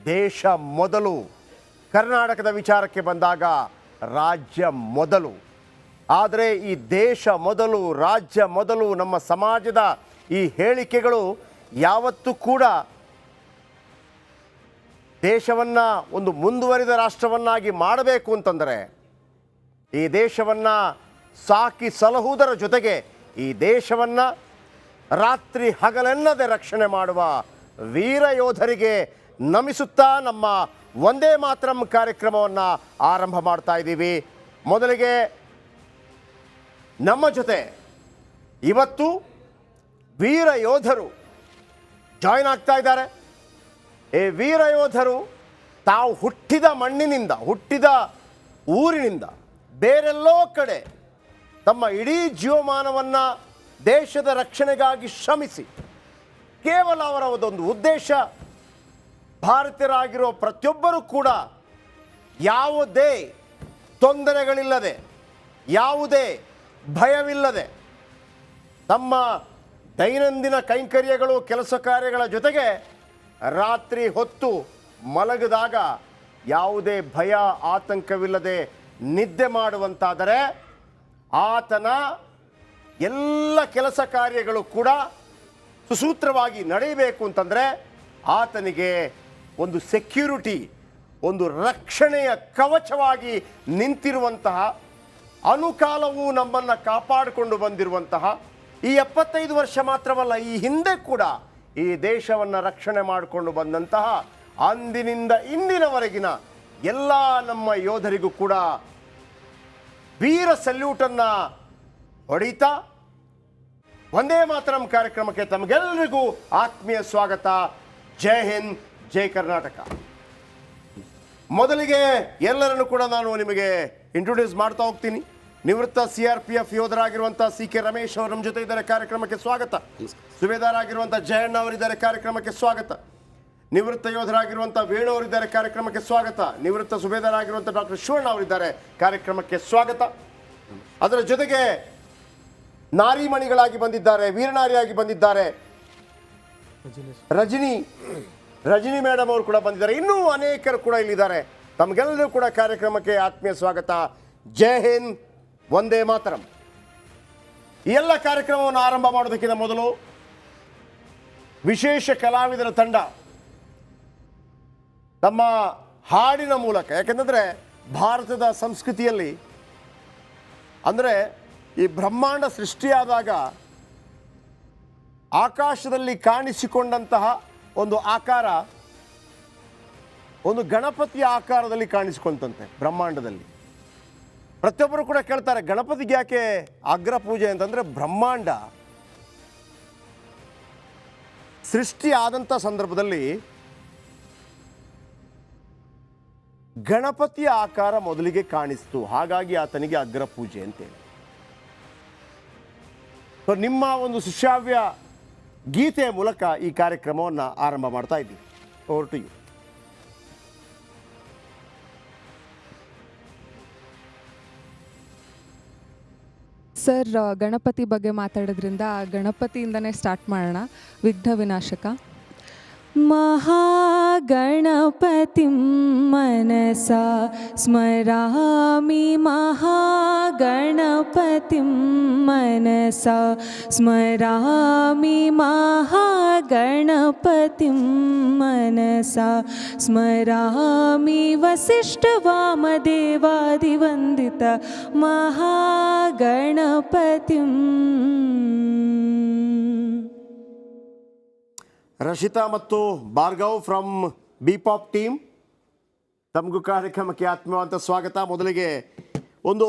ದೇಶ ಮೊದಲು, ಕರ್ನಾಟಕದ ವಿಚಾರಕ್ಕೆ ಬಂದಾಗ ರಾಜ್ಯ ಮೊದಲು. ಆದರೆ ಈ ದೇಶ ಮೊದಲು, ರಾಜ್ಯ ಮೊದಲು, ನಮ್ಮ ಸಮಾಜದ ಈ ಹೇಳಿಕೆಗಳು ಯಾವತ್ತೂ ಕೂಡ ದೇಶವನ್ನು ಒಂದು ಮುಂದುವರಿದ ರಾಷ್ಟ್ರವನ್ನಾಗಿ ಮಾಡಬೇಕು ಅಂತಂದರೆ, ಈ ದೇಶವನ್ನು ಸಾಕಿ ಸಲಹುವುದರ ಜೊತೆಗೆ ಈ ದೇಶವನ್ನು ರಾತ್ರಿ ಹಗಲೆನ್ನದೆ ರಕ್ಷಣೆ ಮಾಡುವ ವೀರ ಯೋಧರಿಗೆ ನಮಿಸುತ್ತಾ ನಮ್ಮ ವಂದೇ ಮಾತರಂ ಕಾರ್ಯಕ್ರಮವನ್ನು ಆರಂಭ ಮಾಡ್ತಾ ಇದ್ದೀವಿ. ಮೊದಲಿಗೆ ನಮ್ಮ ಜೊತೆ ಇವತ್ತು ವೀರ ಯೋಧರು ಜಾಯ್ನ್ ಆಗ್ತಾ ಇದ್ದಾರೆ. ಈ ವೀರ ಯೋಧರು ತಾವು ಹುಟ್ಟಿದ ಮಣ್ಣಿನಿಂದ, ಹುಟ್ಟಿದ ಊರಿನಿಂದ ಬೇರೆಲ್ಲೋ ಕಡೆ ತಮ್ಮ ಇಡೀ ಜೀವಮಾನವನ್ನು ದೇಶದ ರಕ್ಷಣೆಗಾಗಿ ಶ್ರಮಿಸಿ, ಕೇವಲ ಅವರ ಒಂದು ಉದ್ದೇಶ ಭಾರತೀಯರಾಗಿರೋ ಪ್ರತಿಯೊಬ್ಬರೂ ಕೂಡ ಯಾವುದೇ ತೊಂದರೆಗಳಿಲ್ಲದೆ, ಯಾವುದೇ ಭಯವಿಲ್ಲದೆ ತಮ್ಮ ದೈನಂದಿನ ಕೈಂಕರ್ಯಗಳು, ಕೆಲಸ ಕಾರ್ಯಗಳ ಜೊತೆಗೆ ರಾತ್ರಿ ಹೊತ್ತು ಮಲಗಿದಾಗ ಯಾವುದೇ ಭಯ ಆತಂಕವಿಲ್ಲದೆ ನಿದ್ದೆ ಮಾಡುವಂತಾದರೆ ಆತನ ಎಲ್ಲ ಕೆಲಸ ಕಾರ್ಯಗಳು ಕೂಡ ಸುಸೂತ್ರವಾಗಿ ನಡೆಯಬೇಕು ಅಂತಂದರೆ ಆತನಿಗೆ ಒಂದು ಸೆಕ್ಯೂರಿಟಿ, ಒಂದು ರಕ್ಷಣೆಯ ಕವಚವಾಗಿ ನಿಂತಿರುವಂತಹ, ಅನುಕಾಲವೂ ನಮ್ಮನ್ನು ಕಾಪಾಡಿಕೊಂಡು ಬಂದಿರುವಂತಹ, ಈ 75 ವರ್ಷ ಮಾತ್ರವಲ್ಲ, ಈ ಹಿಂದೆ ಕೂಡ ಈ ದೇಶವನ್ನು ರಕ್ಷಣೆ ಮಾಡಿಕೊಂಡು ಬಂದಂತಹ ಅಂದಿನಿಂದ ಇಂದಿನವರೆಗಿನ ಎಲ್ಲ ನಮ್ಮ ಯೋಧರಿಗೂ ಕೂಡ ವೀರ ಸಲ್ಯೂಟನ್ನು ಹೊಡಿತಾ ವಂದೇ ಮಾತರಂ ಕಾರ್ಯಕ್ರಮಕ್ಕೆ ತಮಗೆಲ್ಲರಿಗೂ ಆತ್ಮೀಯ ಸ್ವಾಗತ. ಜೈ ಹಿಂದ್, ಜೈ ಕರ್ನಾಟಕ. ಮೊದಲಿಗೆ ಎಲ್ಲರನ್ನು ಕೂಡ ನಾನು ನಿಮಗೆ ಇಂಟ್ರೊಡ್ಯೂಸ್ ಮಾಡ್ತಾ ಹೋಗ್ತೀನಿ. ನಿವೃತ್ತ CRPF ಯೋಧರಾಗಿರುವಂಥ CK ರಮೇಶ್ ಅವರು ನಮ್ಮ ಜೊತೆ ಇದ್ದಾರೆ, ಕಾರ್ಯಕ್ರಮಕ್ಕೆ ಸ್ವಾಗತ. ಸುಬೇದಾರ್ ಆಗಿರುವಂಥ ಜಯಣ್ಣ ಅವರಿದ್ದಾರೆ, ಕಾರ್ಯಕ್ರಮಕ್ಕೆ ಸ್ವಾಗತ. ನಿವೃತ್ತ ಯೋಧರಾಗಿರುವಂಥ ವೇಣು ಅವರಿದ್ದಾರೆ, ಕಾರ್ಯಕ್ರಮಕ್ಕೆ ಸ್ವಾಗತ. ನಿವೃತ್ತ ಸುಬೇದಾರ್ ಆಗಿರುವಂಥ ಡಾಕ್ಟರ್ ಶಿವಣ್ಣ ಅವರಿದ್ದಾರೆ, ಕಾರ್ಯಕ್ರಮಕ್ಕೆ ಸ್ವಾಗತ. ಅದರ ಜೊತೆಗೆ ನಾರಿಮಣಿಗಳಾಗಿ ಬಂದಿದ್ದಾರೆ, ವೀರನಾರಿಯಾಗಿ ಬಂದಿದ್ದಾರೆ ರಜನಿ ಮೇಡಮ್ ಅವರು ಕೂಡ ಬಂದಿದ್ದಾರೆ. ಇನ್ನೂ ಅನೇಕರು ಕೂಡ ಇಲ್ಲಿದ್ದಾರೆ. ತಮಗೆಲ್ಲರೂ ಕೂಡ ಕಾರ್ಯಕ್ರಮಕ್ಕೆ ಆತ್ಮೀಯ ಸ್ವಾಗತ. ಜೈ ಹಿಂದ್, ವಂದೇ ಮಾತರಂ. ಈ ಎಲ್ಲ ಕಾರ್ಯಕ್ರಮವನ್ನು ಆರಂಭ ಮಾಡೋದಕ್ಕಿಂತ ಮೊದಲು ವಿಶೇಷ ಕಲಾವಿದರ ತಂಡ ತಮ್ಮ ಹಾಡಿನ ಮೂಲಕ, ಯಾಕೆಂದರೆ ಭಾರತದ ಸಂಸ್ಕೃತಿಯಲ್ಲಿ ಅಂದರೆ ಈ ಬ್ರಹ್ಮಾಂಡ ಸೃಷ್ಟಿಯಾದಾಗ ಆಕಾಶದಲ್ಲಿ ಕಾಣಿಸಿಕೊಂಡಂತಹ ಒಂದು ಆಕಾರ ಒಂದು ಗಣಪತಿಯ ಆಕಾರದಲ್ಲಿ ಕಾಣಿಸಿಕೊಂತಂತೆ ಬ್ರಹ್ಮಾಂಡದಲ್ಲಿ. ಪ್ರತಿಯೊಬ್ಬರು ಕೂಡ ಕೇಳ್ತಾರೆ, ಗಣಪತಿಗೆ ಯಾಕೆ ಅಗ್ರ ಪೂಜೆ ಅಂತಂದರೆ, ಬ್ರಹ್ಮಾಂಡ ಸೃಷ್ಟಿ ಆದಂಥ ಸಂದರ್ಭದಲ್ಲಿ ಗಣಪತಿಯ ಆಕಾರ ಮೊದಲಿಗೆ ಕಾಣಿಸ್ತು, ಹಾಗಾಗಿ ಆತನಿಗೆ ಅಗ್ರ ಪೂಜೆ ಅಂತೇಳಿ. ಸೊ ನಿಮ್ಮ ಒಂದು ಸುಶ್ರಾವ್ಯ ಗೀತೆಯ ಮೂಲಕ ಈ ಕಾರ್ಯಕ್ರಮವನ್ನು ಆರಂಭ ಮಾಡ್ತಾ ಇದ್ದೀವಿ. Over to you. Sir, Ganapati ಬಗ್ಗೆ ಮಾತಾಡೋದ್ರಿಂದ ಗಣಪತಿಯಿಂದನೇ ಸ್ಟಾರ್ಟ್ ಮಾಡೋಣ. ವಿಘ್ನ ವಿನಾಶಕ. महागणपतिं मनसा स्मरामि, महागणपतिं मनसा स्मरामि, महागणपतिं मनसा स्मरामि, वसिष्ठवामदेवादिवन्दित महागणपतिम्. ರಶಿತಾ ಮತ್ತು ಭಾರ್ಗವ್ ಫ್ರಮ್ ಬಿಪಾಪ್ ಟೀಮ್, ತಮಗೂ ಕಾರ್ಯಕ್ರಮಕ್ಕೆ ಆತ್ಮೀಯವಾದ ಸ್ವಾಗತ. ಮೊದಲಿಗೆ ಒಂದು